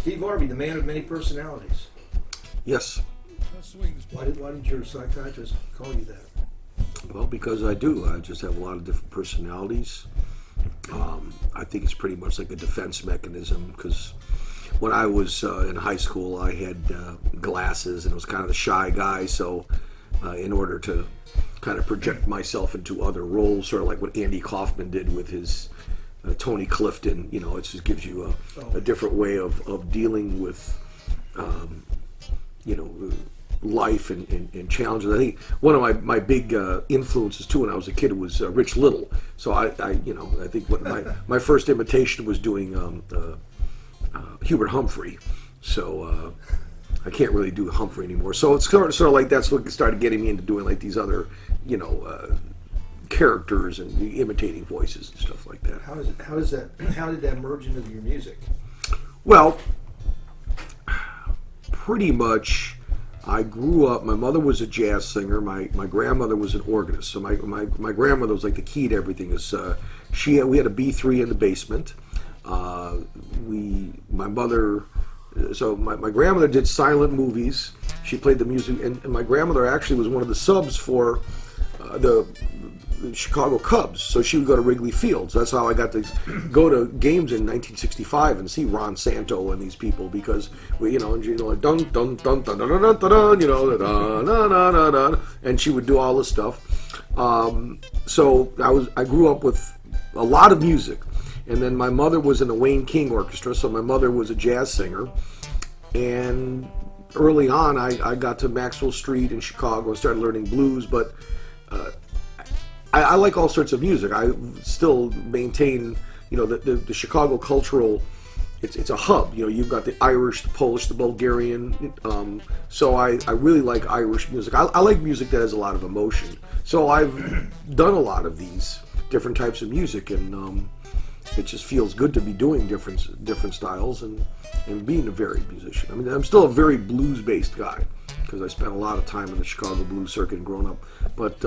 Steve Arvey, the man of many personalities. Yes. Why didn't your psychiatrist call you that? Well, because I do. I just have a lot of different personalities. I think it's pretty much like a defense mechanism, because when I was in high school, I had glasses and I was kind of the shy guy. So in order to kind of project myself into other roles, sort of like what Andy Kaufman did with his Tony Clifton, you know, it just gives you a different way of dealing with, you know, life and challenges. I think one of my big influences too when I was a kid was Rich Little. So I you know, I think what my first imitation was doing Hubert Humphrey. So I can't really do Humphrey anymore. So it's sort of like that's what started getting me into doing like these other, you know, characters and imitating voices and stuff like that. How did that merge into your music? Well, pretty much. I grew up, my mother was a jazz singer, my grandmother was an organist. So my grandmother was like the key to everything. We had a B3 in the basement. My grandmother did silent movies. She played the music, and my grandmother actually was one of the subs for the Chicago Cubs. So she would go to Wrigley Field. So that's how I got to go to games in 1965 and see Ron Santo and these people, because you know, dun dun dun dun dun dun dun dun, you know, dun, dun, dun, dun, dun, and she would do all this stuff. So I grew up with a lot of music, and then my mother was in the Wayne King Orchestra. So my mother was a jazz singer, and early on I got to Maxwell Street in Chicago and started learning blues, but I like all sorts of music. I still maintain, you know, the Chicago cultural. It's a hub. You know, you've got the Irish, the Polish, the Bulgarian. So I really like Irish music. I like music that has a lot of emotion. So I've done a lot of these different types of music, and it just feels good to be doing different styles and being a varied musician. I mean, I'm still a very blues-based guy, because I spent a lot of time in the Chicago blues circuit and growing up. But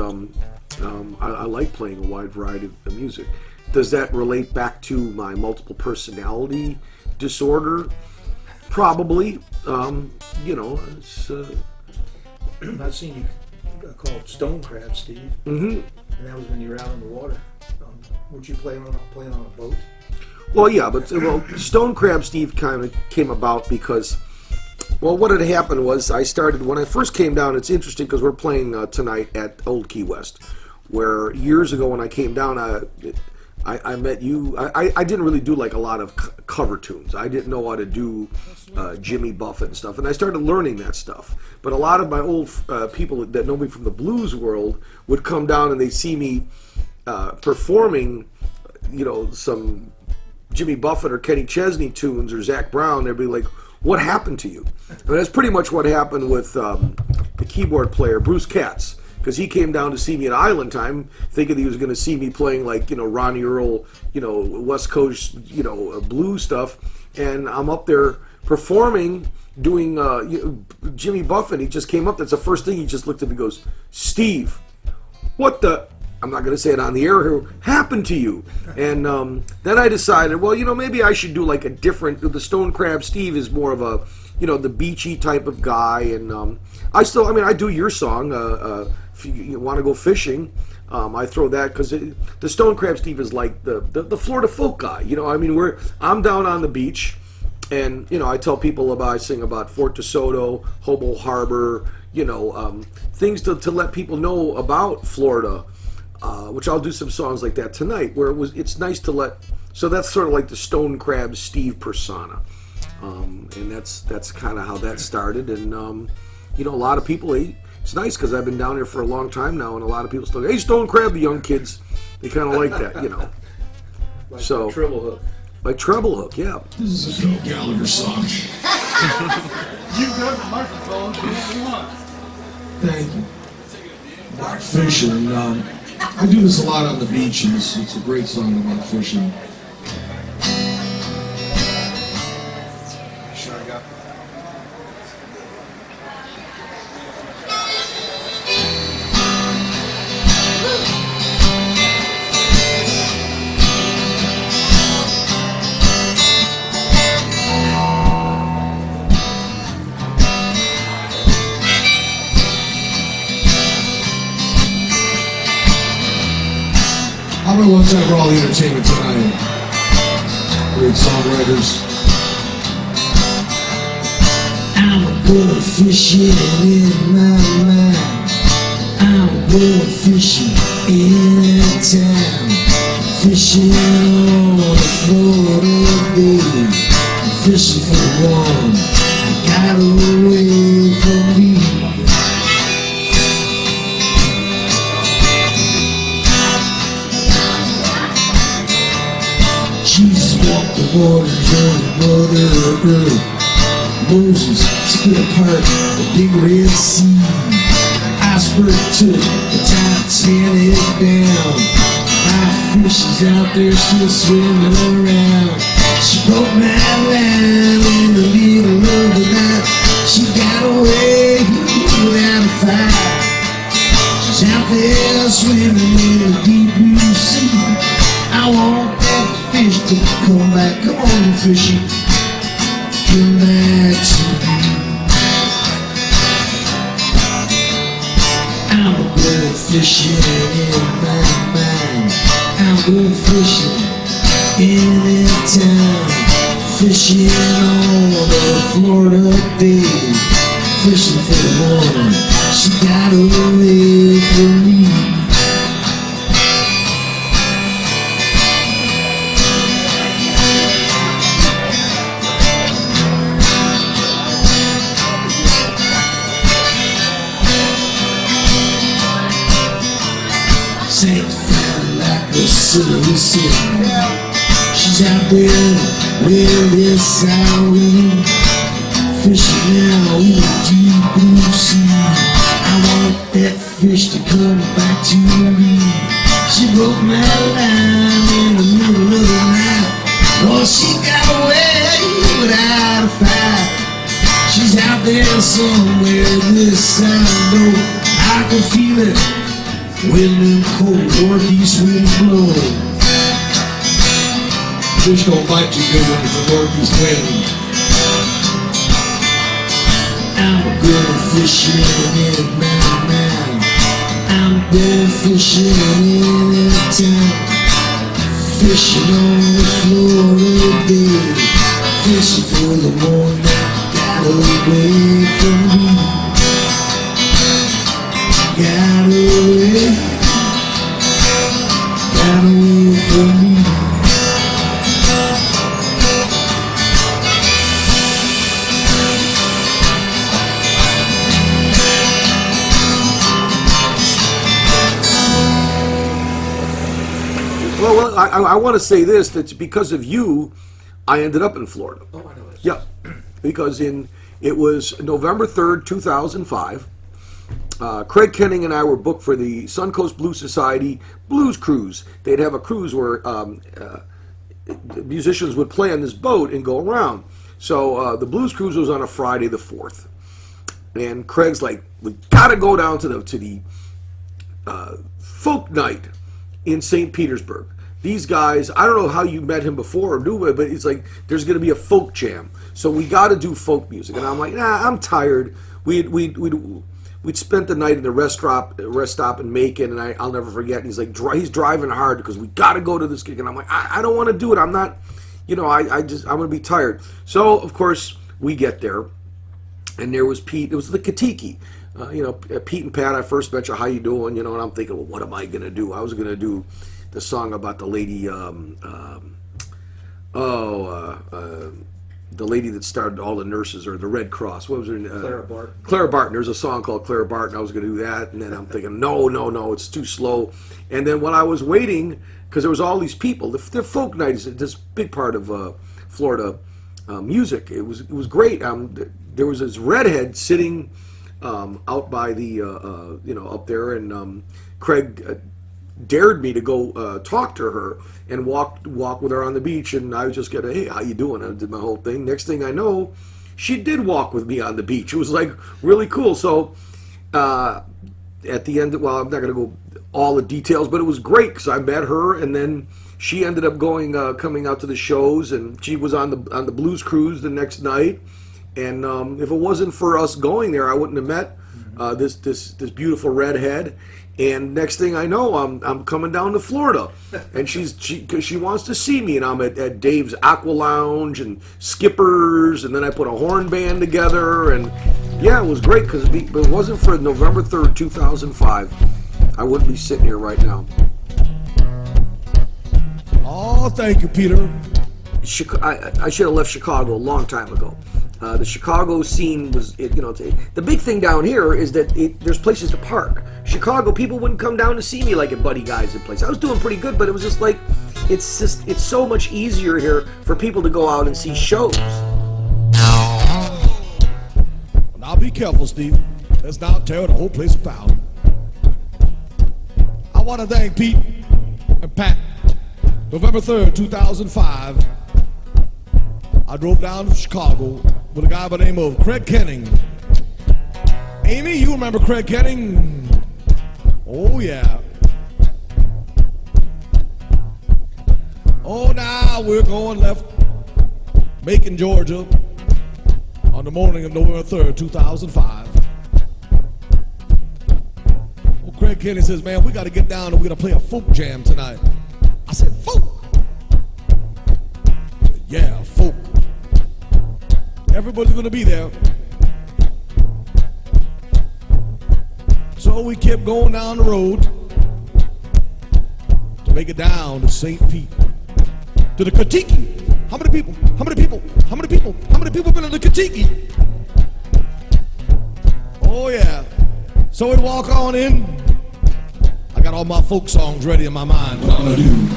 I like playing a wide variety of music. Does that relate back to my multiple personality disorder? Probably. You know, it's... I've seen you called Stone Crab, Steve. Mm-hmm. And that was when you were out on the water. Weren't you playing on a boat? Well, yeah, but Stone Crab Steve kind of came about because... Well, what had happened was I started, when I first came down, it's interesting because we're playing tonight at Old Key West, where years ago when I came down, I met you. I didn't really do like a lot of cover tunes. I didn't know how to do Jimmy Buffett and stuff, and I started learning that stuff. But a lot of my old people that know me from the blues world would come down and they'd see me performing, you know, some Jimmy Buffett or Kenny Chesney tunes or Zach Brown. They'd be like, what happened to you? And that's pretty much what happened with the keyboard player, Bruce Katz, because he came down to see me at Island Time, thinking he was going to see me playing like, you know, Ronnie Earl, you know, West Coast, you know, blues stuff, and I'm up there performing, doing Jimmy Buffett. He just came up. That's the first thing he just looked at me and goes, Steve, what the... I'm not going to say it on the air here, happened to you? And then I decided, well, you know, maybe I should do like a different, the Stone Crab Steve is more of a, you know, the beachy type of guy. And I do your song, if you want to go fishing, I throw that, because the Stone Crab Steve is like the Florida folk guy. You know, I mean, I'm down on the beach, and, you know, I tell people I sing about Fort DeSoto, Hobo Harbor, you know, things to let people know about Florida. Which I'll do some songs like that tonight, where it's nice to so that's sort of like the Stone Crab Steve persona, and that's kind of how that started. And you know, a lot of people, it's nice because I've been down here for a long time now, and a lot of people still, hey, Stone Crab, the young kids, they kind of like that, you know. Like Treble Hook. Like Treble Hook, yeah. This is a Phil Gallagher song. You've got the microphone, do what you want. Thank you. About fishing, I do this a lot on the beach, and it's a great song about fishing. Sure, I got How about one time for all the entertainment tonight? Great songwriters. I'm going fishing in my mind. I'm going fishing in a town. Fishing on the Florida Bay. Fishing for one that got away from me. Jesus walked the waters on Mother Earth. Moses split apart the big Red Sea. Iceberg took the Titanic down. My fish is out there still swimming around. She broke my line in the middle of the night. She got away without a fight. She's out there swimming in the deep blue sea. I want that fish to come back. Come on, fishy, come back to me. I'm going fishing in my mind. I'm going fishing in a town. Fishing on the Florida Bay. Fishing for the one she got away from me. Sanctified like a silver city. She's out there with this siren. Fishing now in the deep blue sea. I want that fish to come back to me. She broke my line in the middle of the night. Oh, she got away without a fight. She's out there somewhere this I know. I can feel it when them cold northeast winds blow. Fish don't bite too good when it's a northeast wind. I'm going fishing in my mind. I'm going fishing in a town. Fishing on the Florida Bay. Fishing for the one that got away from me. Got away from me. Well, I want to say this, that because of you, I ended up in Florida. Oh, I know this. Yeah, because it was November 3rd, 2005. Craig Kenning and I were booked for the Suncoast Blues Society Blues Cruise. They'd have a cruise where musicians would play on this boat and go around. So the Blues Cruise was on a Friday the 4th. And Craig's like, we got to go down to the folk night in St. Petersburg. These guys, I don't know how you met him before or knew it, but it's like, there's going to be a folk jam. So we got to do folk music. And I'm like, nah, I'm tired. We'd spent the night in the rest stop in Macon, and I'll never forget. And he's like, he's driving hard because we got to go to this gig. And I'm like, I don't want to do it. I'm not, I'm going to be tired. So, of course, we get there. And there was Pete. It was the Katiki. Pete and Pat, I first met you, how you doing? And I'm thinking, well, what am I going to do? I was going to do the song about the lady, the lady that started all the nurses, or the Red Cross. What was her name? Clara Barton. Clara Barton. There's a song called Clara Barton. I was going to do that. And then I'm thinking, no, it's too slow. And then when I was waiting, because there was all these people, the folk night is this big part of Florida music. It was great. There was this redhead sitting out by the up there, and Craig dared me to go talk to her and walk with her on the beach, and I was just getting, hey, how you doing? I did my whole thing. Next thing I know, she did walk with me on the beach. It was like really cool. So at the end, well, I'm not going to go all the details, but it was great because I met her, and then she ended up coming out to the shows, and she was on the Blues Cruise the next night. And if it wasn't for us going there, I wouldn't have met this beautiful redhead. And next thing I know, I'm coming down to Florida, and she wants to see me, and I'm at Dave's Aqua Lounge and Skipper's, and then I put a horn band together, and yeah, it was great because if it wasn't for November 3rd, 2005, I wouldn't be sitting here right now. Oh, thank you, Peter. I should have left Chicago a long time ago. The Chicago scene was, the big thing down here is that there's places to park. Chicago, people wouldn't come down to see me like at Buddy Guy's and place. I was doing pretty good, but it was just like, it's so much easier here for people to go out and see shows. Now be careful, Steve. Let's not tear the whole place apart. I want to thank Pete and Pat. November 3rd, 2005. I drove down to Chicago with a guy by the name of Craig Kenning. Amy, you remember Craig Kenning? Oh, yeah. Oh, now we're going left, Macon, Georgia, on the morning of November 3rd, 2005. Well, Craig Kenning says, man, we got to get down and we're going to play a folk jam tonight. I said, folk? Yeah, folk. Everybody's gonna be there. So we kept going down the road to make it down to St. Pete, to the Katiki. How many people? How many people? How many people? How many people been in the Katiki? Oh yeah. So we walk on in. I got all my folk songs ready in my mind. What I'm gonna do?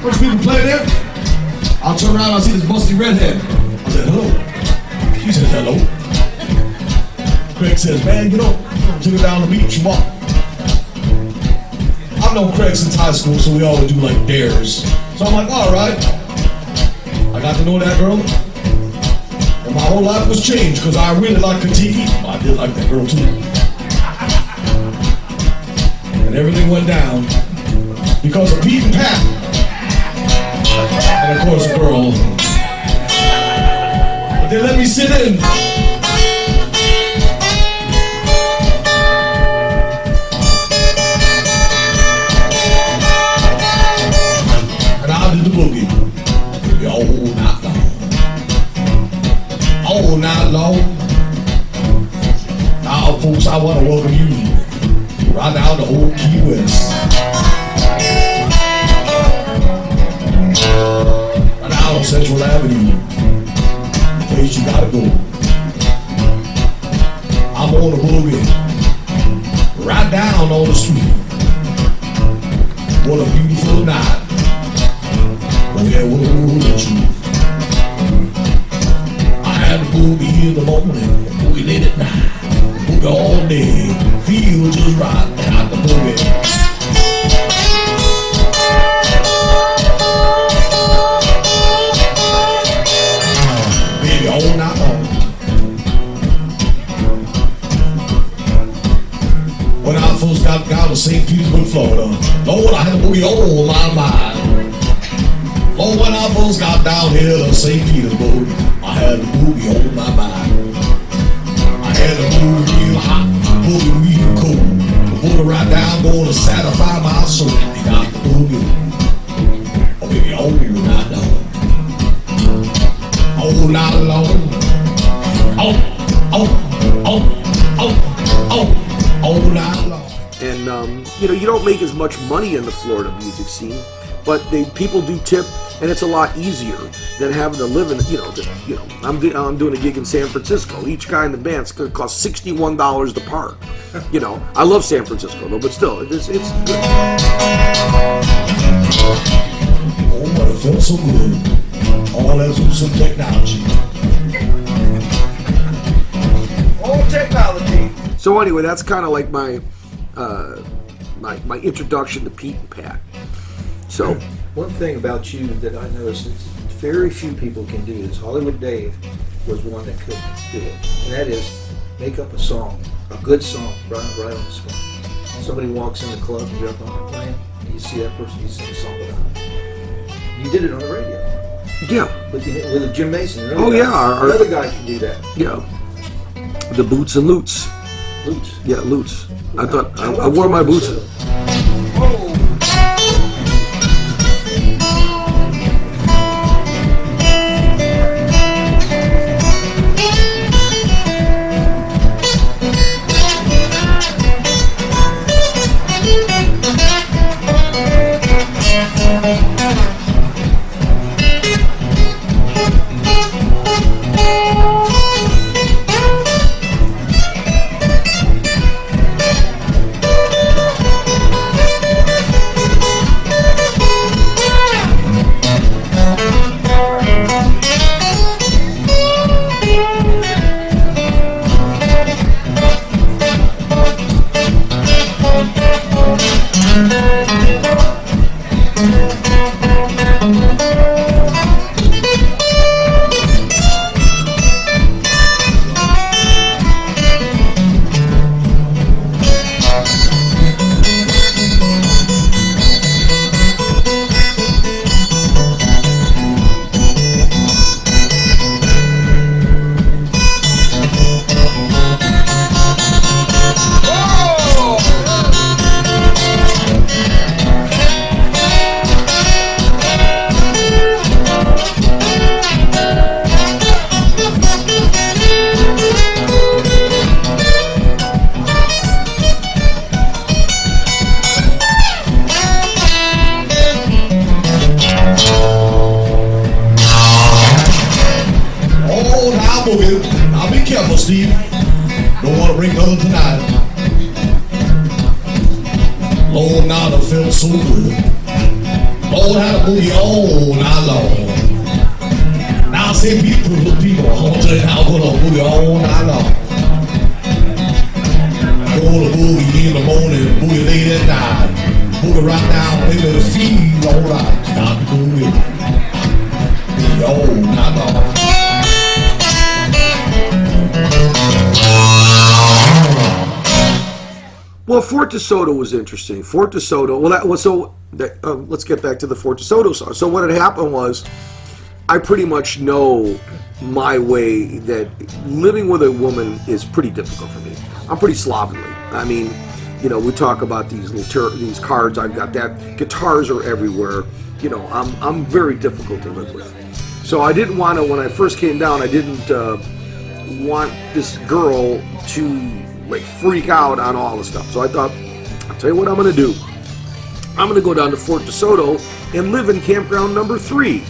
First people play there. I'll turn around, I'll see this busty redhead. I said, hello. She says, hello. Craig says, man, take her down the beach and walk. I've known Craig since high school, so we always do like dares. So I'm like, all right. I got to know that girl. And my whole life was changed because I really like Katiki. I did like that girl too. And everything went down because of Pete and Pat. And of course, a girl. But they let me sit in. And I did the boogie. All night long. All night long. Now, folks, I want to welcome you right down to Old Key West. On Central Avenue, the place you gotta go. I'm on a boogie, right down on the street. What a beautiful night. Oh yeah, what a treat. I had a boogie in the morning, boogie late at night, boogie all day, feel just right at the boogie. All night long. When I first got down to St. Petersburg, Florida, Lord, I had a boogie on my mind. Lord, when I first got down here to St. Petersburg, I had a boogie on my mind. I had a boogie real hot, boogie real cold. The boogie right down, going to satisfy my soul. You got the boogie. Oh, baby, all you right now. All night long. All night long. And you don't make as much money in the Florida music scene, but people do tip, and it's a lot easier than having to live in. I'm doing a gig in San Francisco. Each guy in the band's going to cost $61 to park. I love San Francisco though, but still, it's good. Oh, but it felt so good. All that's with some technology. All technology. So anyway, that's kind of like my my introduction to Pete and Pat. So one thing about you that I noticed is very few people can do this. Hollywood Dave was one that could do it, and that is make up a song, a good song, right on the spot. Somebody walks in the club and you're up on the plane, and you see that person, you sing a song about it. You did it on the radio. Yeah, with Jim Mason. Oh yeah, another guy can do that. Yeah, the Boots and Loots. Lutes. Yeah, lutes. I thought I wore my boots. Now be careful, Steve. Don't want to bring nothing tonight. Lord, now I feel so good. Lord, how to boogie all night long. Now I say people, I'm gonna tell you how I'm gonna boogie all night long. Gonna boogie in the morning, boogie late at night. Boogie right now, baby, the feel alright. Now to boogie all night long. Well, Fort DeSoto was interesting. Fort DeSoto. Well, that was so. Let's get back to the Fort DeSoto song. So what had happened was, I pretty much know my way that living with a woman is pretty difficult for me. I'm pretty slovenly. I mean, you know, we talk about these these cards. I've got that. Guitars are everywhere. You know, I'm very difficult to live with. So I didn't want to. When I first came down, I didn't want this girl to like freak out on all the stuff. So I thought, I'll tell you what I'm going to do. I'm going to go down to Fort DeSoto and live in campground number 3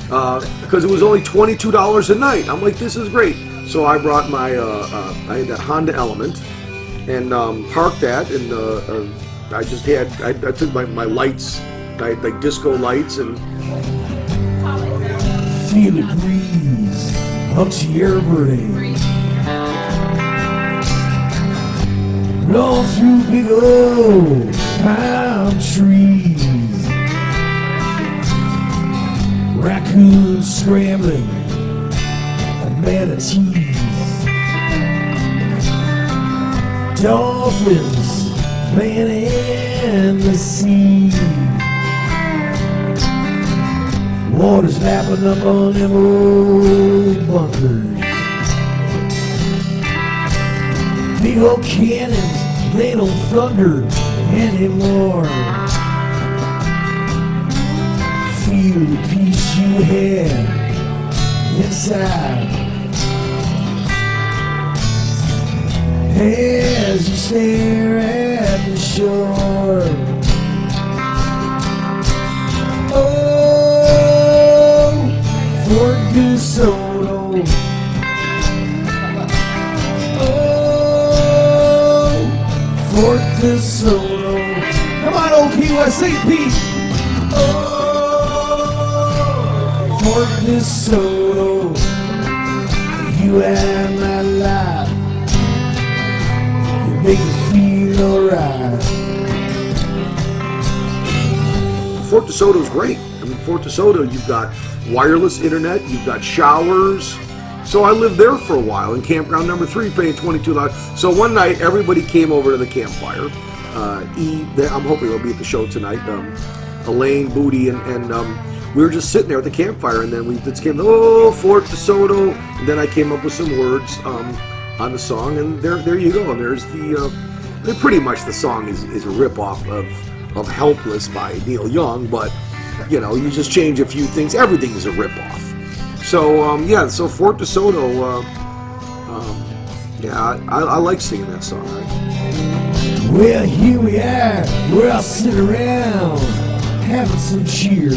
because it was only $22 a night. I'm like, this is great. So I brought my, I had that Honda Element and parked that, and I just had, I took my lights, like disco lights, and feel the breeze up to your brain. Blow through big old palm trees, raccoons scrambling, and manatees, dolphins playing in the sea, water's lapping up on them old bunkers. Big old cannons, they don't thunder anymore. Feel the peace you have inside as you stare at the shore. Oh, Fort DeSoto. Fort DeSoto. Come on, old Key West, St. Pete. Oh, Fort DeSoto. You and my life, you make me feel alright. Fort DeSoto is great. I mean, Fort DeSoto, you've got wireless internet, you've got showers. So I lived there for a while in campground number 3, paying $22. So one night, everybody came over to the campfire. I'm hoping they'll be at the show tonight. Elaine, Booty, and we were just sitting there at the campfire, and then we just came, oh, Fort DeSoto. And then I came up with some words. on the song, and there you go. And there's pretty much the song is a rip-off of Helpless by Neil Young, but you know, you just change a few things. Everything is a rip-off. So yeah, so Fort DeSoto, yeah, I like singing that song. Right? Well, here we are. We're all sitting around having some cheer.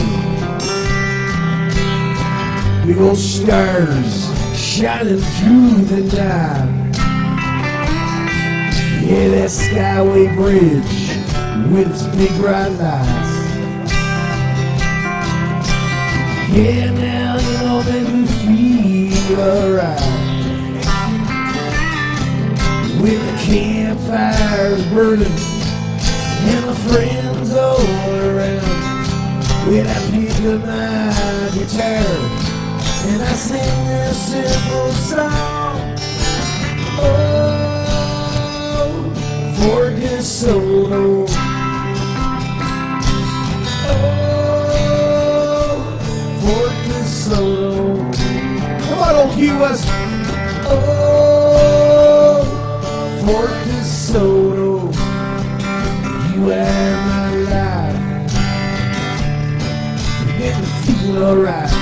Big old stars shining through the night. Yeah, that Skyway Bridge with its big bright lights. Yeah, now you know make me feel alright. With the campfires burning and my friends all around. When I pick up my guitar and I sing this simple song, oh, Fort DeSoto, oh, Fort DeSoto. Come on, old Key West. Oh, Fort DeSoto, you are my life. You make me feel alright.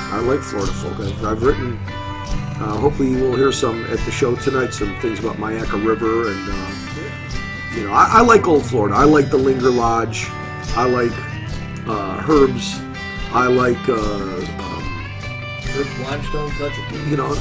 I like Florida folk. I've written, hopefully you will hear some at the show tonight, some things about Mayaca River, and you know, I like old Florida. I like the Linger Lodge. I like Herb's. I like Herb's limestone country. you know,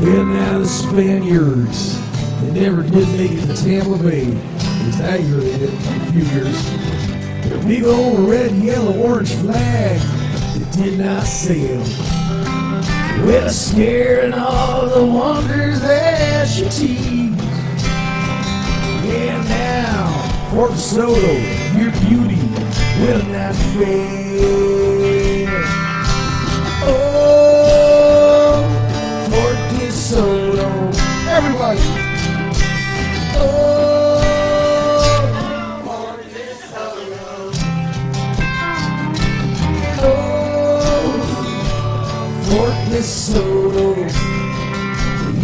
Well, now the Spaniards, they never did make it to Tampa Bay. At least I heard they did in a few years. The big old red, yellow, orange flag, it did not sail. Well, scaring all the wonders that she teased. Yeah, now, Fort DeSoto, your beauty will not fade. Oh, Fort DeSoto, everybody. Oh, Fort DeSoto. Oh, Fort DeSoto,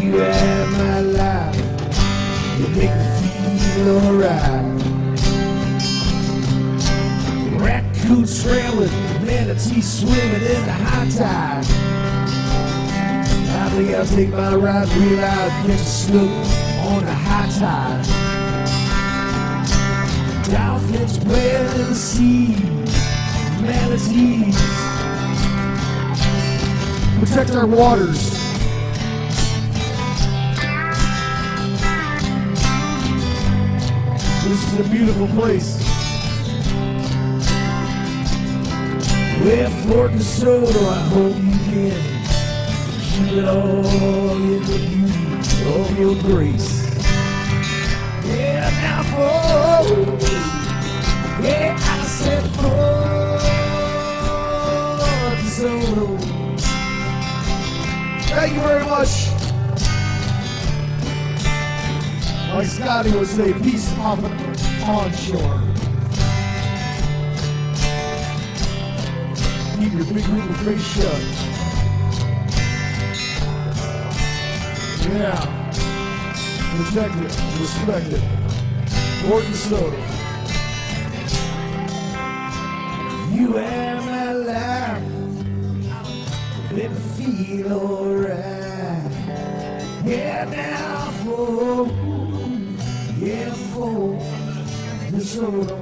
you have my life. You make me feel alright. Raccoons scrambling, manatee swimming in the high tide. I think I'll take my ride real out, catch a slope on the high tide. Dolphins playing in the sea, manatees protect our waters. This is a beautiful place. Well, Fort DeSoto, I hope you can keep it all in the beauty of your grace. Yeah, now Fort, yeah, I said Fort DeSoto. Thank you very much. Like Scotty would say, peace off on shore. Keep your big little face shut. Yeah. Protect it. Respect it. Fort DeSoto. You are my life. Let me feel alright. Yeah, now for DeSoto.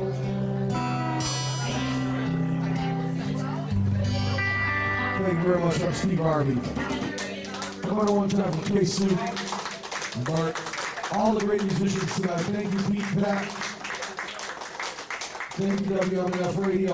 Thank you very much. I'm Steve Arvey. Come on one time for K-Soup and Bart. All the great musicians tonight. Thank you, Pete, Pat. Thank you, WMF Radio.